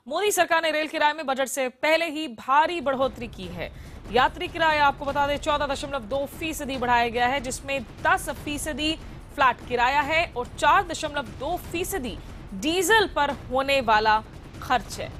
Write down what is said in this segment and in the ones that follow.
मोदी सरकार ने रेल किराए में बजट से पहले ही भारी बढ़ोतरी की है। यात्री किराया आपको बता दें 14.2% बढ़ाया गया है, जिसमें 10% फ्लैट किराया है और 4.2% डीजल पर होने वाला खर्च है।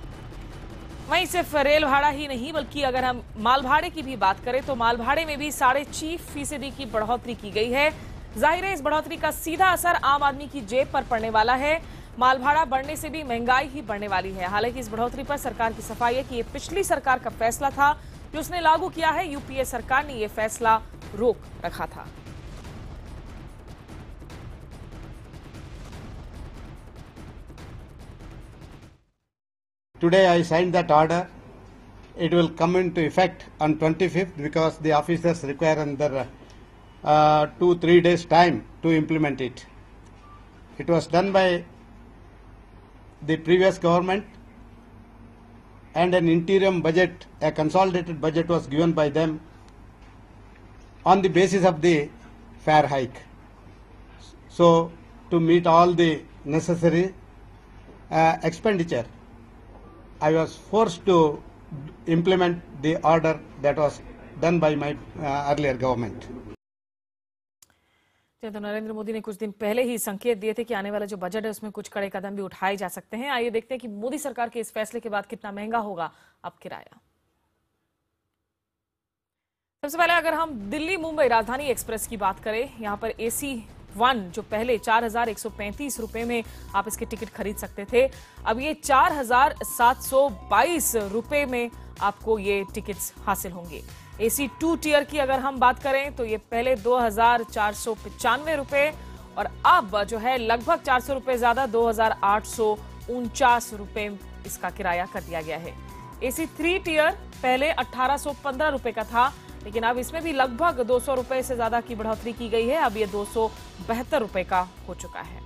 वहीं सिर्फ रेल भाड़ा ही नहीं, बल्कि अगर हम माल भाड़े की भी बात करें तो माल भाड़े में भी 6.5% की बढ़ोतरी की गई है। जाहिर है इस बढ़ोतरी का सीधा असर आम आदमी की जेब पर पड़ने वाला है। माल भाड़ा बढ़ने से भी महंगाई ही बढ़ने वाली है। हालांकि इस बढ़ोतरी पर सरकार की सफाई है कि ये पिछली सरकार का फैसला था जो उसने लागू किया है। यूपीए सरकार ने ये फैसला रोक रखा था। Today I signed that order. It will come into effect on 25th because the officers require another 2-3 days time to implement it. It was done by the previous government, and an interim budget, a consolidated budget was given by them on the basis of the fare hike. So to meet all the necessary expenditure, I was forced to implement the order that was done by my earlier government. तो नरेंद्र मोदी ने कुछ दिन पहले ही संकेत दिए थे कि आने वाला जो बजट है उसमें कुछ कड़े कदम भी उठाए जा सकते हैं। आइए देखते हैं कि मोदी सरकार के इस फैसले के बाद कितना महंगा होगा अब किराया। सबसे पहले अगर हम दिल्ली मुंबई राजधानी एक्सप्रेस की बात करें, यहाँ पर AC1 जो पहले 4,135 रुपए में आप इसके टिकट खरीद सकते थे, अब ये 4,722 रुपए में आपको ये टिकट्स हासिल होंगे। AC2 टियर की अगर हम बात करें तो ये पहले 2,495 रुपए और अब जो है लगभग 400 रुपए ज्यादा 2,849 रुपए इसका किराया कर दिया गया है। AC3 टियर पहले 1,815 रुपए का था, लेकिन अब इसमें भी लगभग 200 रुपए से ज्यादा की बढ़ोतरी की गई है। अब ये 272 रुपए का हो चुका है।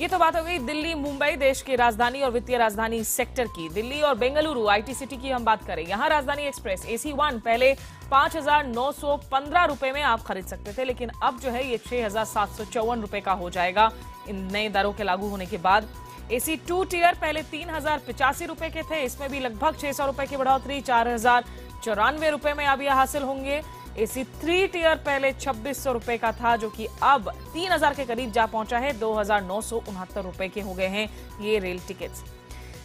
ये तो बात हो गई दिल्ली मुंबई देश की राजधानी और वित्तीय राजधानी सेक्टर की। दिल्ली और बेंगलुरु आईटी सिटी की हम बात करें, यहाँ राजधानी एक्सप्रेस AC1 पहले 5,915 रुपए में आप खरीद सकते थे, लेकिन अब जो है ये 6,754 रुपए का हो जाएगा इन नए दरों के लागू होने के बाद। AC2 टियर पहले 3,085 रुपए के थे, इसमें भी लगभग 600 रुपए की बढ़ोतरी 4,094 रुपए में अब यह हासिल होंगे। AC3 टियर पहले 2,600 रुपए का था, जो कि अब 3,000 के करीब जा पहुंचा है। 2,969 रुपए के हो गए हैं ये रेल टिकट्स।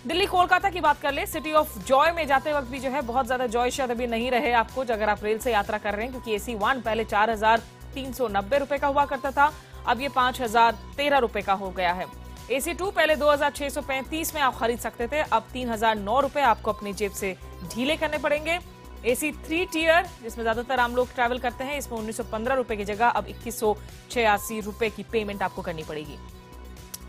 दिल्ली कोलकाता की बात कर ले, सिटी ऑफ जॉय में जाते वक्त भी जो है बहुत ज्यादा जॉय शायद अभी नहीं रहे आपको अगर आप रेल से यात्रा कर रहे हैं, क्योंकि AC1 पहले 4,390 रुपए का हुआ करता था, अब ये 5,013 रुपए का हो गया है। AC2 पहले 2,635 में आप खरीद सकते थे, अब 3,009 रुपए आपको अपनी जेब से ढीले करने पड़ेंगे। AC3 टियर जिसमें ज्यादातर आम लोग ट्रैवल करते हैं, इसमें 1,915 रुपए की जगह अब 2,186 रुपए की पेमेंट आपको करनी पड़ेगी।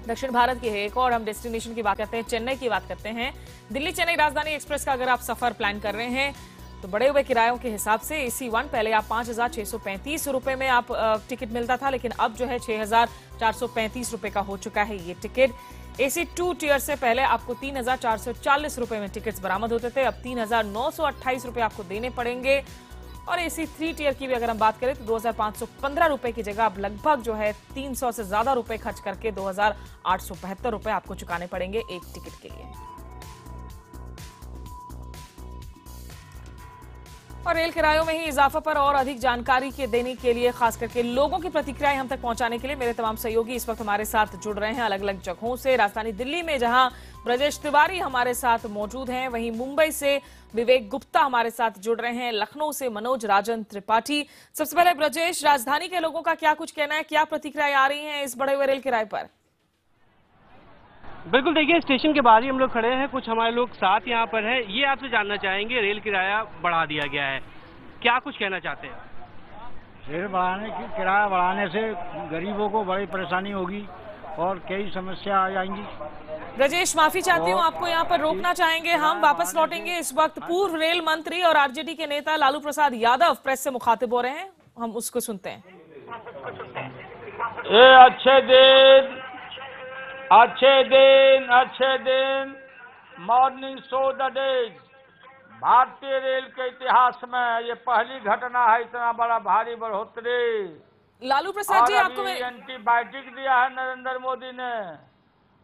दक्षिण भारत की है एक और हम डेस्टिनेशन की बात करते हैं, चेन्नई की बात करते हैं। दिल्ली चेन्नई राजधानी एक्सप्रेस का अगर आप सफर प्लान कर रहे हैं तो बढ़े हुए किरायों के हिसाब से AC1 पहले आप 5,635 रुपए में आप टिकट मिलता था, लेकिन अब जो है 6,435 रुपए का हो चुका है ये टिकट। AC2 टियर से पहले आपको 3,440 रुपए में टिकट्स बरामद होते थे, अब 3,928 रुपए आपको देने पड़ेंगे। और AC3 टियर की भी अगर हम बात करें तो 2,515 रुपए की जगह अब लगभग जो है 300 से ज्यादा रुपए खर्च करके 2,872 रुपए आपको चुकाने पड़ेंगे एक टिकट के लिए। और रेल किरायों में ही इजाफा पर और अधिक जानकारी के देने के लिए, खास करके लोगों की प्रतिक्रियाएं हम तक पहुंचाने के लिए मेरे तमाम सहयोगी इस वक्त हमारे साथ जुड़ रहे हैं अलग अलग जगहों से। राजधानी दिल्ली में जहां ब्रजेश तिवारी हमारे साथ मौजूद हैं, वहीं मुंबई से विवेक गुप्ता हमारे साथ जुड़ रहे हैं, लखनऊ से मनोज राजन त्रिपाठी। सबसे पहले ब्रजेश, राजधानी के लोगों का क्या कुछ कहना है, क्या प्रतिक्रियाएं आ रही हैं इस बढ़े हुए रेल किराए पर? बिल्कुल, देखिए स्टेशन के बाहर ही हम लोग खड़े हैं, कुछ हमारे लोग साथ यहाँ पर है। ये आपसे जानना चाहेंगे, रेल किराया बढ़ा दिया गया है, क्या कुछ कहना चाहते हैं? रेल किराया बढ़ाने से गरीबों को बड़ी परेशानी होगी और कई समस्या आ जाएंगी। ब्रजेश, माफी चाहती हूँ, आपको यहाँ पर रोकना चाहेंगे, हम वापस लौटेंगे। इस वक्त पूर्व रेल मंत्री और आरजेडी के नेता लालू प्रसाद यादव प्रेस से मुखातिब हो रहे हैं, हम उसको सुनते हैं। अच्छे दिन मॉर्निंग शो द डेज। भारतीय रेल के इतिहास में ये पहली घटना है इतना बड़ा भारी बढ़ोतरी। लालू प्रसाद जी, आपको एंटीबायोटिक दिया है नरेंद्र मोदी ने,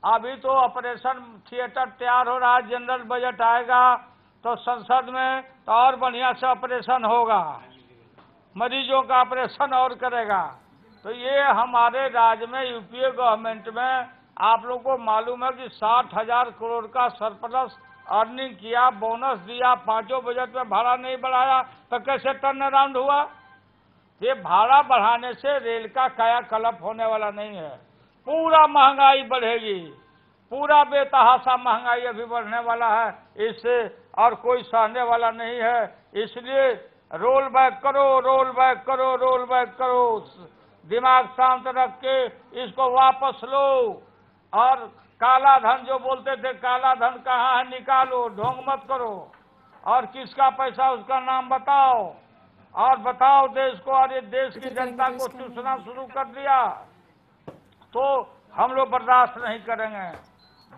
अभी तो ऑपरेशन थिएटर तैयार हो रहा है, जनरल बजट आएगा तो संसद में तो और बढ़िया से ऑपरेशन होगा, मरीजों का ऑपरेशन और करेगा। तो ये हमारे राज्य में यूपीए गवर्नमेंट में आप लोग को मालूम है कि 60,000 करोड़ का सरप्लस अर्निंग किया, बोनस दिया, 5 बजट में भाड़ा नहीं बढ़ाया, तो कैसे टर्न अराउंड हुआ? ये भाड़ा बढ़ाने से रेल का कायाकल्प होने वाला नहीं है, पूरा महंगाई बढ़ेगी, पूरा बेतहाशा महंगाई अभी बढ़ने वाला है, इससे और कोई सहने वाला नहीं है। इसलिए रोल बैक करो, रोल बैक करो, रोल बैक करो, दिमाग शांत रख के इसको वापस लो। और काला धन जो बोलते थे, काला धन कहाँ है, निकालो, ढोंग मत करो। और किसका पैसा उसका नाम बताओ, और बताओ देश को। और ये देश की जनता को चूसना शुरू कर दिया तो हम लोग बर्दाश्त नहीं करेंगे।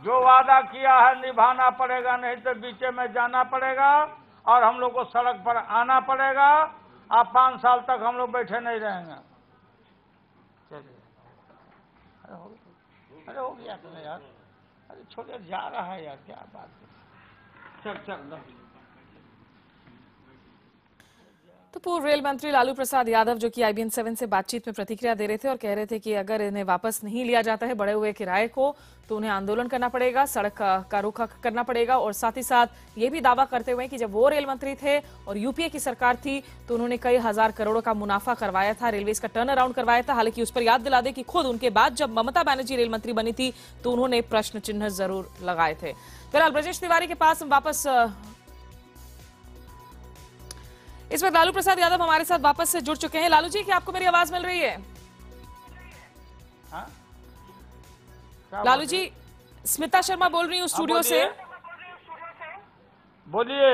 जो वादा किया है निभाना पड़ेगा, नहीं तो बीचे में जाना पड़ेगा और हम लोग को सड़क पर आना पड़ेगा। अब 5 साल तक हम लोग बैठे नहीं रहेंगे। चलिए, अरे हो गया तुम्हें यार, अरे छोटे जा रहा है यार, क्या बात है। चल तो पूर्व रेल मंत्री लालू प्रसाद यादव जो कि IBN 7 से बातचीत में प्रतिक्रिया दे रहे थे और कह रहे थे कि अगर इन्हें वापस नहीं लिया जाता है बढ़े हुए किराए को तो उन्हें आंदोलन करना पड़ेगा, सड़क का रुख करना पड़ेगा। और साथ ही साथ ये भी दावा करते हुए कि जब वो रेल मंत्री थे और यूपीए की सरकार थी तो उन्होंने कई हजार करोड़ों का मुनाफा करवाया था, रेलवेज का टर्न अराउंड करवाया था। हालांकि उस पर याद दिला दे कि खुद उनके बाद जब ममता बनर्जी रेल मंत्री बनी थी तो उन्होंने प्रश्न चिन्ह जरूर लगाए थे। फिलहाल ब्रजेश तिवारी के पास हम वापस इस वक्त लालू प्रसाद यादव हमारे साथ वापस से जुड़ चुके हैं। लालू जी, क्या आपको मेरी आवाज मिल रही है? लालू जी, स्मिता शर्मा बोल रही हूँ स्टूडियो से। बोलिए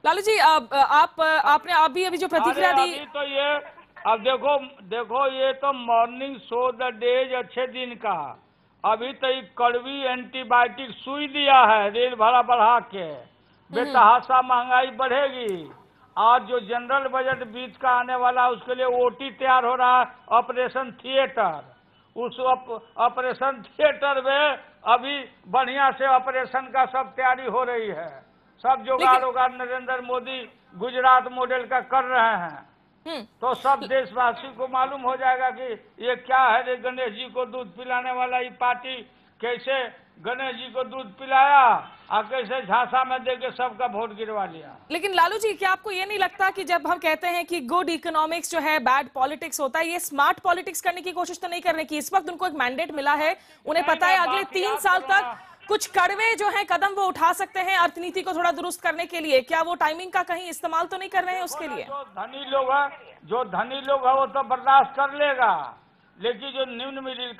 लालू जी, आपने अभी जो प्रतिक्रिया दी तो ये अब देखो ये तो मॉर्निंग शो द डेज अच्छे दिन का, अभी तो एक कड़वी एंटीबायोटिक सुई दिया है रेल भाड़ा बढ़ा के, बेतहाशा महंगाई बढ़ेगी। आज जो जनरल बजट बीच का आने वाला है उसके लिए ओटी तैयार हो रहा है, ऑपरेशन थिएटर। उस ऑपरेशन थिएटर में अभी बढ़िया से ऑपरेशन का सब तैयारी हो रही है, सब जुगाड़ उगाड़ नरेंद्र मोदी गुजरात मॉडल का कर रहे हैं। तो सब देशवासी को मालूम हो जाएगा कि ये क्या है। रे गणेश जी को दूध पिलाने वाला ये पार्टी कैसे गणेश जी को दूध पिलाया और कैसे झांसा में देके सबका वोट गिरवा लिया। लेकिन लालू जी, क्या आपको ये नहीं लगता कि जब हम कहते हैं कि गुड इकोनॉमिक्स जो है बैड पॉलिटिक्स होता है, ये स्मार्ट पॉलिटिक्स करने की कोशिश तो नहीं करने की? इस वक्त उनको एक मैंडेट मिला है, उन्हें पता है अगले 3 साल तक कुछ कड़वे जो है कदम वो उठा सकते हैं अर्थनीति को थोड़ा दुरुस्त करने के लिए। क्या वो टाइमिंग का कहीं इस्तेमाल तो नहीं कर रहे हैं उसके लिए? जो धनी लोग है वो तो बर्दाश्त कर लेगा, लेकिन जो निम्न मिडिल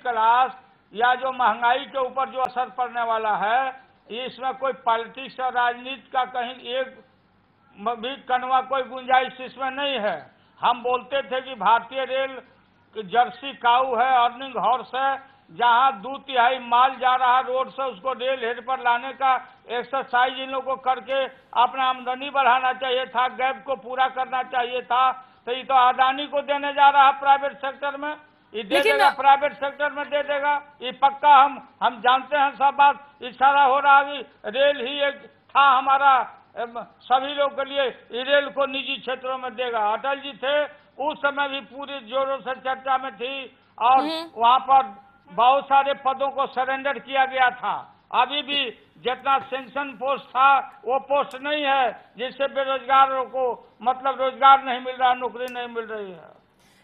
क्लास या जो महंगाई के ऊपर जो असर पड़ने वाला है, इसमें कोई पॉलिटिक्स और राजनीति का कहीं एक भी कनवा कोई गुंजाइश इसमें नहीं है। हम बोलते थे कि भारतीय रेल जर्सी काऊ है, अर्निंग हॉर्स है, जहां 2/3 माल जा रहा रोड से उसको रेल हेड पर लाने का एक्सरसाइज इन लोगों को करके अपना आमदनी बढ़ाना चाहिए था, गैप को पूरा करना चाहिए था। तो ये तो अडानी को देने जा रहा है प्राइवेट सेक्टर में, ये दे देगा, प्राइवेट सेक्टर में दे देगा, ये पक्का हम जानते हैं। सब बात इशारा हो रहा है रेल ही एक था हमारा सभी लोग के लिए, रेल को निजी क्षेत्रों में देगा। अटल जी थे उस समय भी पूरी जोरों से चर्चा में थी और वहां पर बहुत सारे पदों को सरेंडर किया गया था। अभी भी जितना सेंक्शन पोस्ट था वो पोस्ट नहीं है, जिससे बेरोजगारों को मतलब रोजगार नहीं मिल रहा, नौकरी नहीं मिल रही है।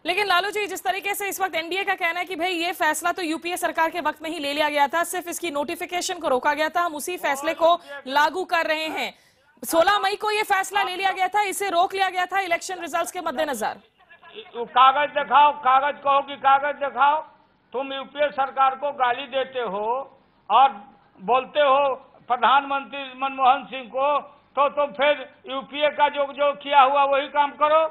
लेकिन लालू जी, जिस तरीके से इस वक्त एनडीए का कहना है कि भाई ये फैसला तो यूपीए सरकार के वक्त में ही ले लिया गया था, सिर्फ इसकी नोटिफिकेशन को रोका गया था, हम उसी फैसले को लागू कर रहे हैं। 16 मई को ये फैसला ले लिया गया था, इसे रोक लिया गया था इलेक्शन रिजल्ट्स के मद्देनजर। कागज दिखाओ, कागज कहो कि कागज दिखाओ। तुम यूपीए सरकार को गाली देते हो और बोलते हो प्रधानमंत्री मनमोहन सिंह को, तो फिर यूपीए का जो किया हुआ वही काम करो।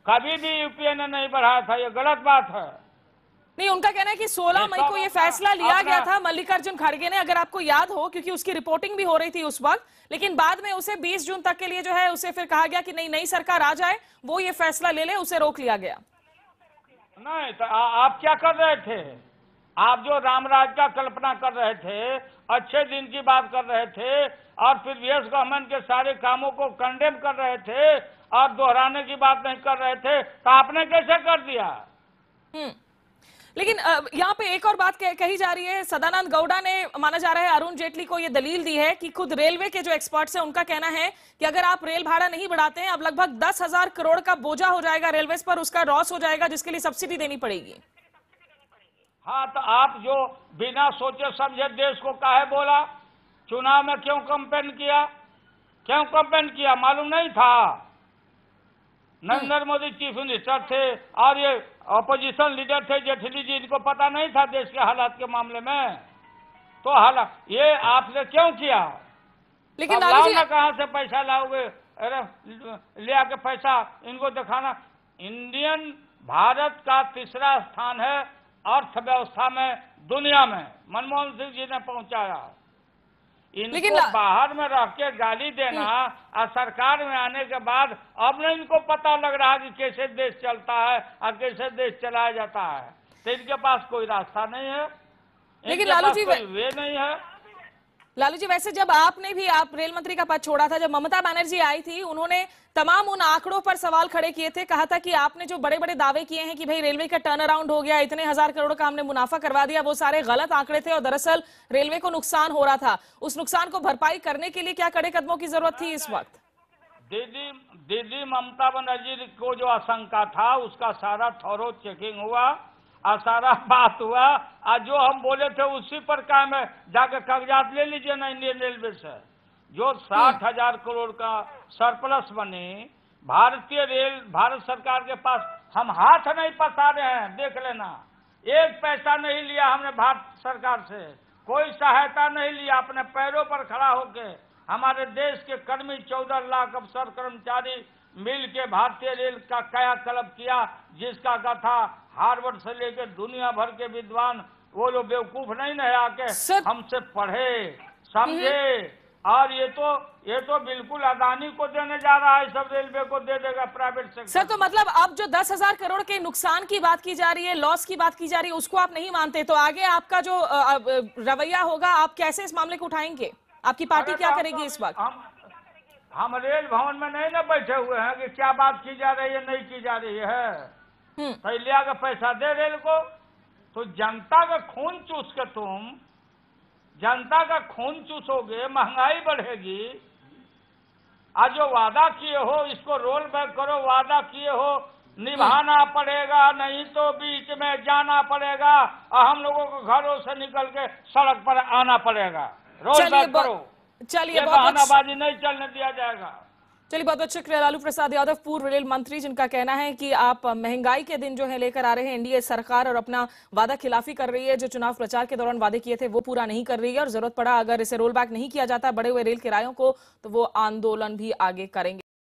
कभी भी यूपीए ने नहीं बढ़ाया था, ये गलत बात है। नहीं, उनका कहना है कि 16 मई को ये फैसला लिया गया था मल्लिकार्जुन खड़गे ने, अगर आपको याद हो, क्योंकि उसकी रिपोर्टिंग भी हो रही थी उस वक्त, लेकिन बाद में उसे 20 जून तक के लिए जो है उसे फिर कहा गया कि नहीं, नई सरकार आ जाए वो ये फैसला ले ले, उसे रोक लिया गया। नहीं तो आप क्या कर रहे थे? आप जो रामराज का कल्पना कर रहे थे, अच्छे दिन की बात कर रहे थे और प्रीवियस गवर्नमेंट के सारे कामों को कंडेम कर रहे थे और दोहराने की बात नहीं कर रहे थे, तो आपने कैसे कर दिया? लेकिन यहाँ पे एक और बात कही जा रही है। सदानंद गौड़ा ने, माना जा रहा है, अरुण जेटली को ये दलील दी है कि खुद रेलवे के जो एक्सपर्ट्स हैं उनका कहना है कि अगर आप रेल भाड़ा नहीं बढ़ाते हैं, अब लगभग 10,000 करोड़ का बोझा हो जाएगा रेलवेज पर, उसका लॉस हो जाएगा, जिसके लिए सब्सिडी देनी पड़ेगी। हाँ, तो आप जो बिना सोचे समझे देश को काहे बोला? चुनाव में क्यों कैंपेन किया? क्यों कैंपेन किया? मालूम नहीं था? नरेंद्र मोदी चीफ मिनिस्टर थे और ये ऑपोजिशन लीडर थे जेटली जी, इनको पता नहीं था देश के हालात के मामले में? तो हालात ये आपने क्यों किया? लेकिन लाओ ना, कहाँ से पैसा लाओगे? अरे ले आके पैसा इनको दिखाना। इंडियन भारत का तीसरा स्थान है अर्थव्यवस्था में दुनिया में, मनमोहन सिंह जी ने पहुंचाया। इनको बाहर में रख के गाली देना और सरकार में आने के बाद अब नहीं इनको पता लग रहा कि कैसे देश चलता है और कैसे देश चलाया जाता है। तो इनके पास कोई रास्ता नहीं है, लेकिन लालू जी कोई वे नहीं है। लालू जी, वैसे जब आपने भी, आप रेल मंत्री का पद छोड़ा था, जब ममता बनर्जी आई थी, उन्होंने तमाम उन आंकड़ों पर सवाल खड़े किए थे। कहा था कि आपने जो बड़े बड़े दावे किए हैं कि भाई रेलवे का टर्न अराउंड हो गया, इतने 1000 करोड़ का हमने मुनाफा करवा दिया, वो सारे गलत आंकड़े थे और दरअसल रेलवे को नुकसान हो रहा था। उस नुकसान को भरपाई करने के लिए क्या कड़े कदमों की जरूरत थी इस वक्त? दीदी ममता बनर्जी को जो आशंका था उसका सारा थॉरो चेकिंग हुआ और सारा बात हुआ, और जो हम बोले थे उसी पर काम है। जाके कागजात ले लीजिए ना इंडियन रेलवे से। जो 60,000 करोड़ का सरप्लस बनी भारतीय रेल, भारत सरकार के पास, हम हाथ नहीं पसार रहे हैं, देख लेना। एक पैसा नहीं लिया हमने भारत सरकार से, कोई सहायता नहीं लिया। अपने पैरों पर खड़ा होके हमारे देश के कर्मी 14 लाख अफसर कर्मचारी मिल के भारतीय रेल का कायाकल्प किया, जिसका कथा हार्वर्ड से लेकर दुनिया भर के विद्वान, वो लोग बेवकूफ नहीं है, आके हमसे पढ़े समझे। और ये तो बिल्कुल अदानी को देने जा रहा है, सब रेलवे को दे देगा प्राइवेट सेक्टर। सर, तो मतलब अब जो 10,000 करोड़ के नुकसान की बात की जा रही है, लॉस की बात की जा रही है, उसको आप नहीं मानते, तो आगे आपका जो रवैया होगा, आप कैसे इस मामले को उठाएंगे? आपकी पार्टी क्या करेगी इस वक्त? हम रेल भवन में नहीं ना बैठे हुए हैं कि क्या बात की जा रही है नहीं की जा रही है। पहले आगे पैसा दे रेल को, तो जनता का खून चूस के तुम जनता का खून चूसोगे, महंगाई बढ़ेगी। आज जो वादा किए हो इसको रोल बैक करो, वादा किए हो निभाना पड़ेगा, नहीं तो बीच में जाना पड़ेगा और हम लोगों को घरों से निकल के सड़क पर आना पड़ेगा। रोल बैक करो, चलिए बहानाबाजी नहीं चलने दिया जाएगा। चलिए, बहुत बहुत शुक्रिया। लालू प्रसाद यादव, पूर्व रेल मंत्री, जिनका कहना है कि आप महंगाई के दिन जो है लेकर आ रहे हैं एनडीए सरकार और अपना वादा खिलाफी कर रही है, जो चुनाव प्रचार के दौरान वादे किए थे वो पूरा नहीं कर रही है और जरूरत पड़ा अगर इसे रोल बैक नहीं किया जाता बढ़े हुए रेल किरायों को, तो वो आंदोलन भी आगे करेंगे।